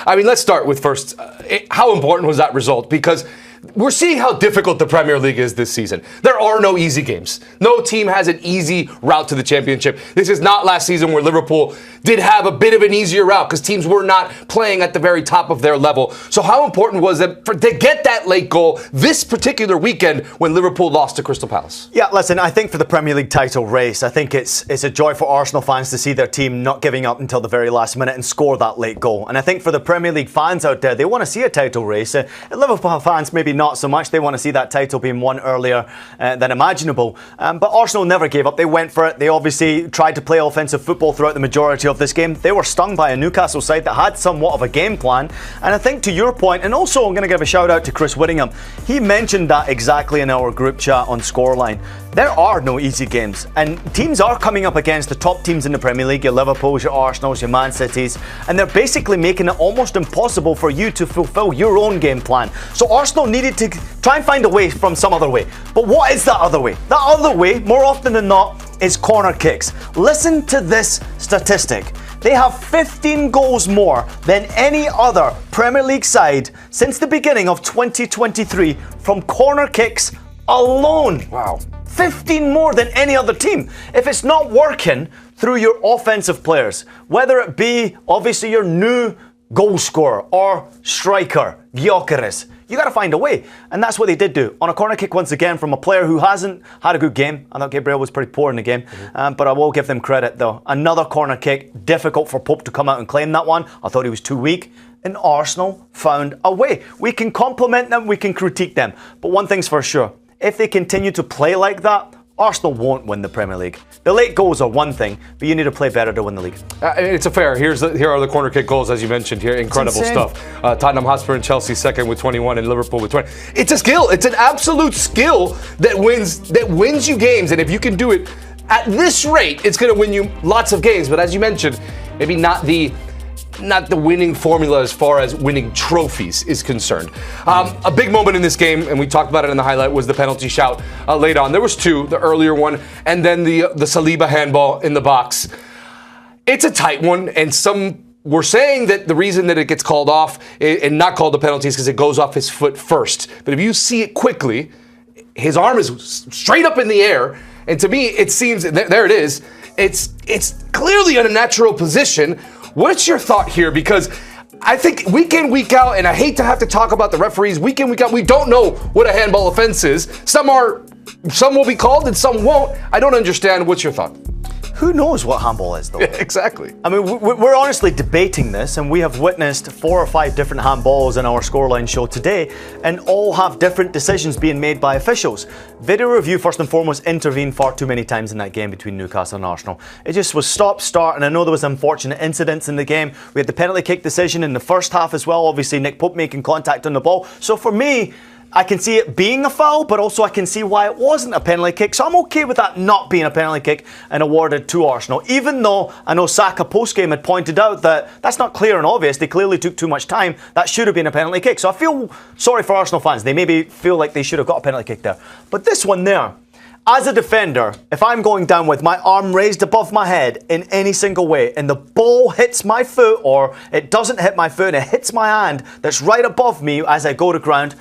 I mean, let's start with first, how important was that result? Because we're seeing how difficult the Premier League is this season. There are no easy games. No team has an easy route to the championship. This is not last season where Liverpool did have a bit of an easier route because teams were not playing at the very top of their level. So how important was it to get that late goal this particular weekend when Liverpool lost to Crystal Palace? Yeah, listen, I think for the Premier League title race, I think it's a joy for Arsenal fans to see their team not giving up until the very last minute and score that late goal. And I think for the Premier League fans out there, they want to see a title race. Liverpool fans, maybe not so much. They want to see that title being won earlier than imaginable. But Arsenal never gave up. They went for it. They obviously tried to play offensive football throughout the majority of this game. They were stung by a Newcastle side that had somewhat of a game plan. And I think to your point, and also I'm going to give a shout out to Chris Whittingham. He mentioned that exactly in our group chat on Scoreline. There are no easy games, and teams are coming up against the top teams in the Premier League, your Liverpools, your Arsenals, your Man Cities, and they're basically making it almost impossible for you to fulfill your own game plan. So Arsenal needed to try and find a way from some other way. But what is that other way? That other way, more often than not, is corner kicks. Listen to this statistic. They have 15 goals more than any other Premier League side since the beginning of 2023 from corner kicks alone. Wow. 15 more than any other team. If it's not working through your offensive players, whether it be obviously your new goal scorer or striker, Gyökeres, you got to find a way. And that's what they did do. On a corner kick once again from a player who hasn't had a good game. I thought Gabriel was pretty poor in the game. But I will give them credit though. Another corner kick, difficult for Pope to come out and claim that one. I thought he was too weak. And Arsenal found a way. We can compliment them, we can critique them. But one thing's for sure. If they continue to play like that, Arsenal won't win the Premier League. The late goals are one thing, but you need to play better to win the league. It's a fair. Here are the corner kick goals, as you mentioned here. Incredible stuff. Tottenham Hotspur and Chelsea second with 21 and Liverpool with 20. It's a skill. It's an absolute skill that wins you games. And if you can do it at this rate, it's going to win you lots of games. But as you mentioned, maybe not the winning formula as far as winning trophies is concerned. A big moment in this game, and we talked about it in the highlight, was the penalty shout late on. There was two, the earlier one, and then the Saliba handball in the box. It's a tight one, and some were saying that the reason that it gets called off and not called a penalty is because it goes off his foot first. But if you see it quickly, his arm is straight up in the air, and to me, it seems, there it is, it's clearly in a natural position. What's your thought here? Because I think week in, week out, and I hate to have to talk about the referees week in, week out, we don't know what a handball offense is. Some will be called and some won't. I don't understand. What's your thought? Who knows what handball is, though? Yeah, exactly. I mean, we're honestly debating this, and we have witnessed 4 or 5 different handballs in our Scoreline show today, and all have different decisions being made by officials. Video review, first and foremost, intervened far too many times in that game between Newcastle and Arsenal. It just was stop, start, and I know there was unfortunate incidents in the game. We had the penalty kick decision in the first half as well. Obviously, Nick Pope making contact on the ball. So for me, I can see it being a foul, but also I can see why it wasn't a penalty kick. So I'm okay with that not being a penalty kick and awarded to Arsenal. Even though I know Saka post-game had pointed out that that's not clear and obvious. They clearly took too much time. That should have been a penalty kick. So I feel sorry for Arsenal fans. They maybe feel like they should have got a penalty kick there. But this one there, as a defender, if I'm going down with my arm raised above my head in any single way and the ball hits my foot or it doesn't hit my foot and it hits my hand that's right above me as I go to ground,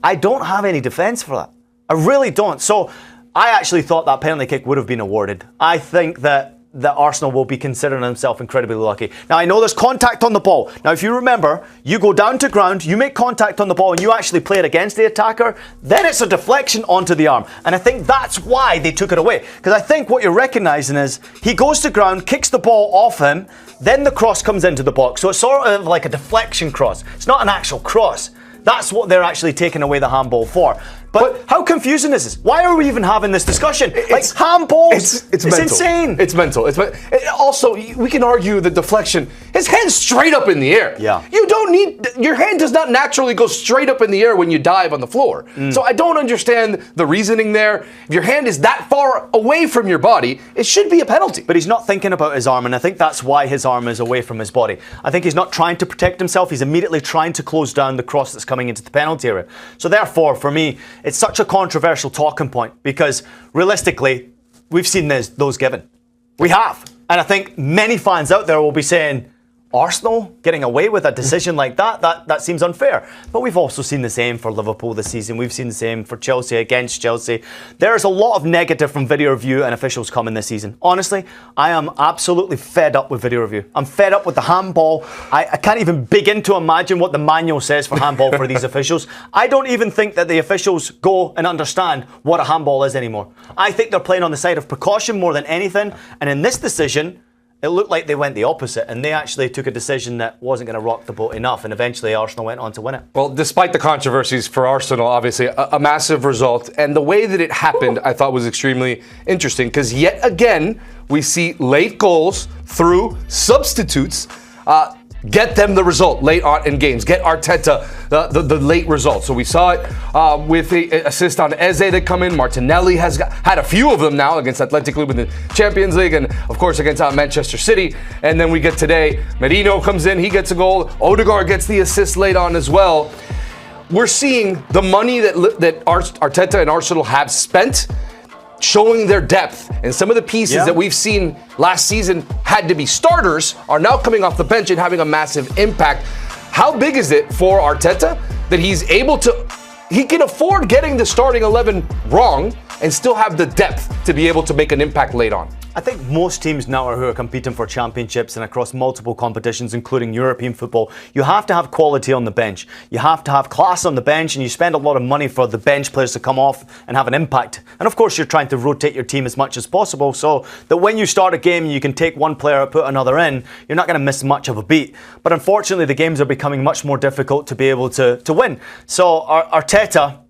I don't have any defence for that. I really don't. So I actually thought that penalty kick would have been awarded. I think that Arsenal will be considering themselves incredibly lucky. Now, I know there's contact on the ball. Now, if you remember, you go down to ground, you make contact on the ball, and you actually play it against the attacker, then it's a deflection onto the arm. And I think that's why they took it away. Because I think what you're recognising is he goes to ground, kicks the ball off him, then the cross comes into the box. So it's sort of like a deflection cross. It's not an actual cross. That's what they're actually taking away the handball for. But how confusing is this? Why are we even having this discussion? Like handballs, it's insane. It's mental. Also, we can argue the deflection. His hand's straight up in the air. Yeah. You don't need, your hand does not naturally go straight up in the air when you dive on the floor. So I don't understand the reasoning there. If your hand is that far away from your body, it should be a penalty. But he's not thinking about his arm, and I think that's why his arm is away from his body. I think he's not trying to protect himself. He's immediately trying to close down the cross that's coming into the penalty area. So therefore, for me, it's such a controversial talking point because realistically, we've seen those given. We have. And I think many fans out there will be saying, Arsenal getting away with a decision like that seems unfair. But we've also seen the same for Liverpool this season. We've seen the same for Chelsea against Chelsea. There's a lot of negative from video review and officials coming this season. Honestly, I am absolutely fed up with video review. I'm fed up with the handball. I can't even begin to imagine what the manual says for handball for these officials. I don't even think that the officials go and understand what a handball is anymore. I think they're playing on the side of precaution more than anything. And in this decision, it looked like they went the opposite, and they actually took a decision that wasn't going to rock the boat enough, and eventually Arsenal went on to win it. Well, despite the controversies for Arsenal, obviously a massive result, and the way that it happened I thought was extremely interesting, because yet again we see late goals through substitutes get them the result late on in games, get Arteta the late result. So we saw it with the assist on Eze that come in. Martinelli has had a few of them now against Athletic Club in the Champions League, and of course against Manchester City. And then we get today, Merino comes in, he gets a goal. Odegaard gets the assist late on as well. We're seeing the money that Arteta and Arsenal have spent showing their depth, and some of the pieces that we've seen last season had to be starters are now coming off the bench and having a massive impact. How big is it for Arteta that he can afford getting the starting 11 wrong and still have the depth to be able to make an impact late on? I think most teams now who are competing for championships and across multiple competitions, including European football, you have to have quality on the bench. You have to have class on the bench, and you spend a lot of money for the bench players to come off and have an impact. And of course, you're trying to rotate your team as much as possible so that when you start a game, you can take one player out, put another in, you're not going to miss much of a beat. But unfortunately, the games are becoming much more difficult to be able to win. So Arteta,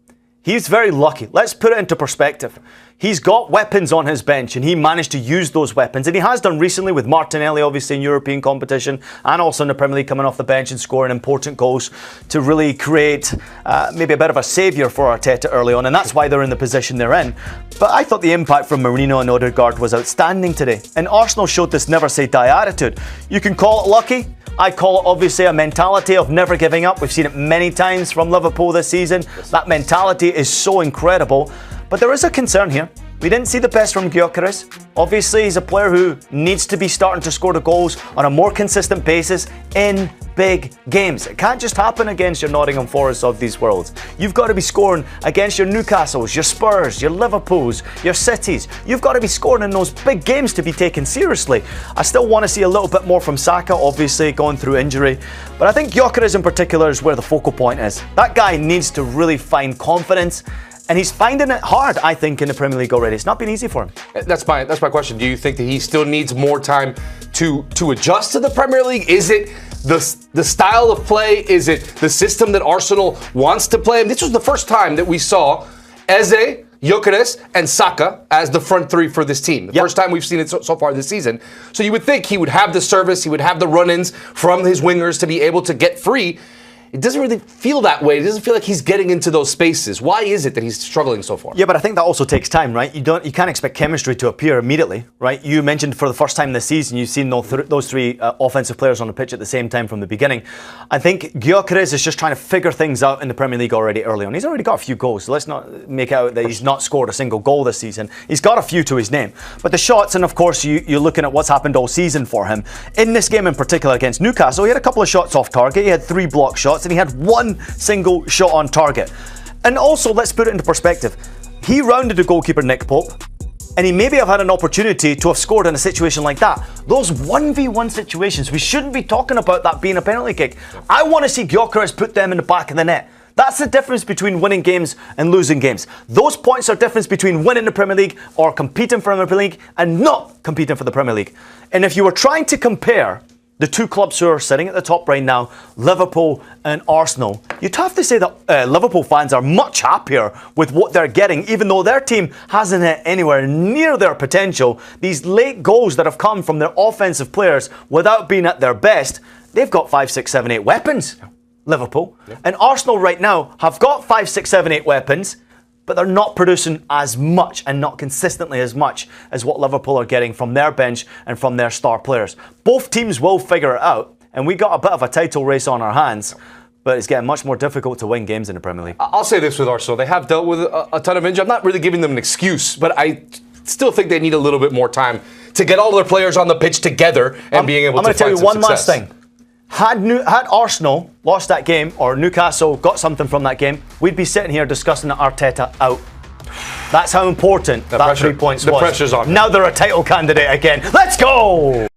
he's very lucky. Let's put it into perspective. He's got weapons on his bench, and he managed to use those weapons. And he has done recently with Martinelli, obviously in European competition, and also in the Premier League, coming off the bench and scoring important goals to really create maybe a bit of a saviour for Arteta early on. And that's why they're in the position they're in. But I thought the impact from Merino and Odegaard was outstanding today. And Arsenal showed this never say die attitude. You can call it lucky. I call it obviously a mentality of never giving up. We've seen it many times from Liverpool this season. That mentality is so incredible. But there is a concern here. We didn't see the best from Gyökeres. Obviously, he's a player who needs to be starting to score the goals on a more consistent basis in big games. It can't just happen against your Nottingham Forests of these worlds. You've got to be scoring against your Newcastles, your Spurs, your Liverpools, your Cities. You've got to be scoring in those big games to be taken seriously. I still want to see a little bit more from Saka, obviously going through injury. But I think Gyökeres in particular is where the focal point is. That guy needs to really find confidence. And he's finding it hard, I think, in the Premier League already. It's not been easy for him. That's my question. Do you think that he still needs more time to adjust to the Premier League? Is it the style of play? Is it the system that Arsenal wants to play? And this was the first time that we saw Eze, Gyökeres, and Saka as the front three for this team. The first time we've seen it so far this season. So you would think he would have the service, he would have the run-ins from his wingers to be able to get free. It doesn't really feel that way. It doesn't feel like he's getting into those spaces. Why is it that he's struggling so far? Yeah, but I think that also takes time, right? You can't expect chemistry to appear immediately, right? You mentioned for the first time this season, you've seen those three offensive players on the pitch at the same time from the beginning. I think Gyökeres is just trying to figure things out in the Premier League already early on. He's already got a few goals, so let's not make out that he's not scored a single goal this season. He's got a few to his name. But the shots, and of course, you're looking at what's happened all season for him. In this game in particular against Newcastle, he had a couple of shots off target. He had 3 block shots, and he had 1 single shot on target. And also, let's put it into perspective. He rounded the goalkeeper, Nick Pope, and he maybe have had an opportunity to have scored in a situation like that. Those 1v1 situations, we shouldn't be talking about that being a penalty kick. I want to see Gyökeres put them in the back of the net. That's the difference between winning games and losing games. Those points are the difference between winning the Premier League or competing for the Premier League and not competing for the Premier League. And if you were trying to compare the two clubs who are sitting at the top right now, Liverpool and Arsenal, you'd have to say that Liverpool fans are much happier with what they're getting, even though their team hasn't hit anywhere near their potential. These late goals that have come from their offensive players without being at their best, they've got 5, 6, 7, 8 weapons, Liverpool. Yeah. And Arsenal right now have got 5, 6, 7, 8 weapons, but they're not producing as much and not consistently as much as what Liverpool are getting from their bench and from their star players. Both teams will figure it out, and we got a bit of a title race on our hands, but it's getting much more difficult to win games in the Premier League. I'll say this with Arsenal. They have dealt with a ton of injury. I'm not really giving them an excuse, but I still think they need a little bit more time to get all their players on the pitch together and being able to find some success. I'm going to tell you one last thing. Had Arsenal lost that game or Newcastle got something from that game, we'd be sitting here discussing Arteta out. That's how important that 3 points was. The pressure's on. Now they're a title candidate again. Let's go!